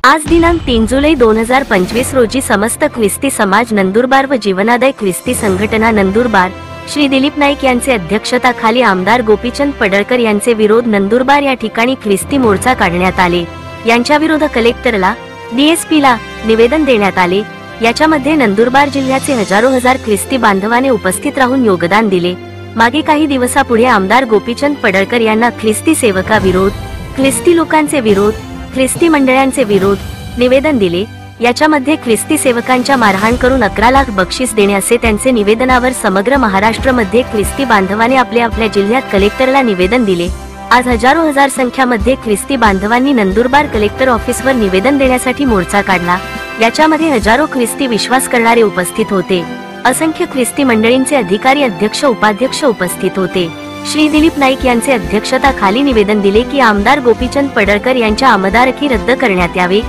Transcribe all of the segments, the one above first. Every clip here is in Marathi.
आज दिनांक 3 जुलै 2025 रोजी समस्त ख्रिस्ती समाज नंदुरबार व जीवनादाय ख्रिस्ती संघटना नंदुरबार श्री दिलीप नाईक यांचे अध्यक्षताखाली आमदार गोपीचंद पडळकर यांचे विरोध नंदुरबार या ठिकाणी ख्रिस्ती मोर्चा काढण्यात आले। यांच्या विरोध कलेक्टरला डीएसपीला निवेदन देण्यात आले। याच्यामध्ये नंदुरबार जिल्ह्याचे हजार ख्रिस्ती बांधवाने उपस्थित राहून योगदान दिले। मागे काही दिवसापुढे आमदार गोपीचंद पडळकर यांना ख्रिस्ती सेवका विरोध, ख्रिस्ती लोकांचे विरोध, ख्रिस्ती मंडळांचे विरोध निवेदन दिले। याच्यामध्ये ख्रिस्ती सेवकांच्या मारहाण करून 11 लाख बक्षीस देणे असे त्यांचे निवेदनावर समग्र महाराष्ट्रामध्ये ख्रिस्ती बांधवाने आपल्या जिल्ह्यात कलेक्टरला निवेदन दिले। आज हजार संख्यामध्ये ख्रिस्ती बांधवांनी नंदुरबार कलेक्टर ऑफिसवर निवेदन देण्यासाठी मोर्चा काढला। याच्यामध्ये हजारो ख्रिस्ती विश्वास करणारे उपस्थित होते। असंख्य ख्रिस्ती मंडळींचे अधिकारी, अध्यक्ष, उपाध्यक्ष उपस्थित होते। श्री दिलीप नाईक यांचे अध्यक्षताखाली निवेदन दिले की आमदार गोपीचंद पडळकर यांच्या आमदारकी रद्द करण्यात यावे,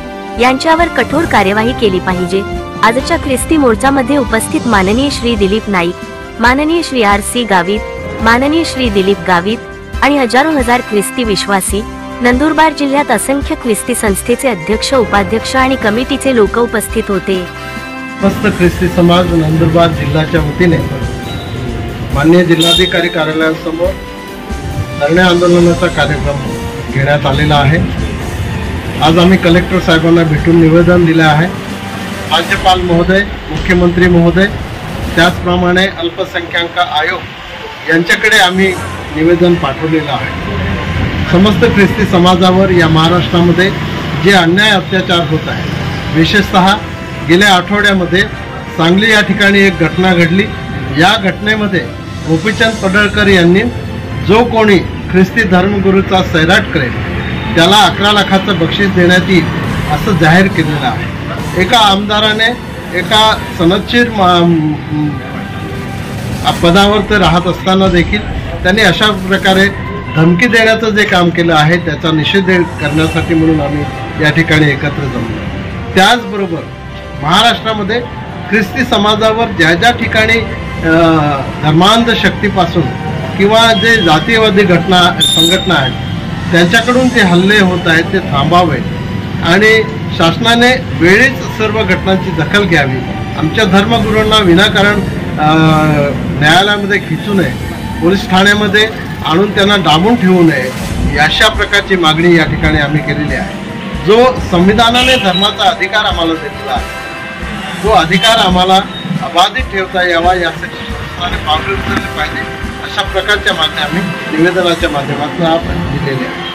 यांच्यावर कठोर कार्यवाही केली पाहिजे। आजच्या ख्रिस्ती मोर्चामध्ये उपस्थित माननीय श्री दिलीप नाईक, माननीय श्री RC गावित, माननीय श्री दिलीप गावित आणि हजार ख्रिस्ती विश्वासी, नंदुरबार जिल्ह्यात असंख्य ख्रिस्ती संस्थेचे अध्यक्ष, उपाध्यक्ष आणि कमिटीचे लोक उपस्थित होते। समस्त ख्रिस्ती समाज नंदुरबार जिल्ह्याच्या वतीने माननीय जिल्हाधिकारी कार्यालयासमोर धरणे आंदोलनाचा कार्यक्रम घेण्यात आलेला आहे। आज आम्ही कलेक्टर साहेबांना भेटून निवेदन दिले आहे। राज्यपाल महोदय, मुख्यमंत्री महोदय, त्याचप्रमाणे अल्पसंख्याक आयोग यांच्याकडे आम्ही निवेदन पाठवलेलं आहे। समस्त ख्रिस्ती समाजावर या महाराष्ट्रामध्ये जे अन्याय अत्याचार होत आहे, विशेषतः गेल्या आठवड्यामध्ये सांगली या ठिकाणी एक घटना घडली। या घटनेमध्ये गोपीचंद पडळकर यांनी जो कोणी ख्रिस्ती धर्मगुरूचा सैराट करेल त्याला 11 लाखाचं बक्षीस देण्यात येईल असं जाहीर केलेलं आहे। एका आमदाराने एका सनदशीर पदावर ते राहत असताना देखील त्यांनी अशा प्रकारे धमकी देण्याचं जे काम केलं आहे त्याचा निषेध करण्यासाठी म्हणून आम्ही या ठिकाणी एकत्र जमलो। त्याचबरोबर महाराष्ट्रामध्ये ख्रिस्ती समाजावर ज्या ठिकाणी धर्मांध शक्तीपासून किंवा जे जातीयवादी संघटना आहेत त्यांच्याकडून जे हल्ले होत आहेत ते थांबावे आणि शासनाने वेळीच सर्व घटनांची दखल घ्यावी। आमच्या धर्मगुरूंना विनाकारण न्यायालयामध्ये खिचू नये, पोलीस ठाण्यामध्ये आणून त्यांना डांबून ठेवू नये, अशा प्रकारची मागणी या ठिकाणी आम्ही केलेली आहे। जो संविधानाने धर्माचा अधिकार आम्हाला दिलेला आहे, तो अधिकार आम्हाला अबाधित ठेवता यावा यासाठी शासनाने पावले उचलले पाहिजे, अशा प्रकारच्या मागण्या आम्ही निवेदनाच्या माध्यमातून आपण दिलेल्या आहेत।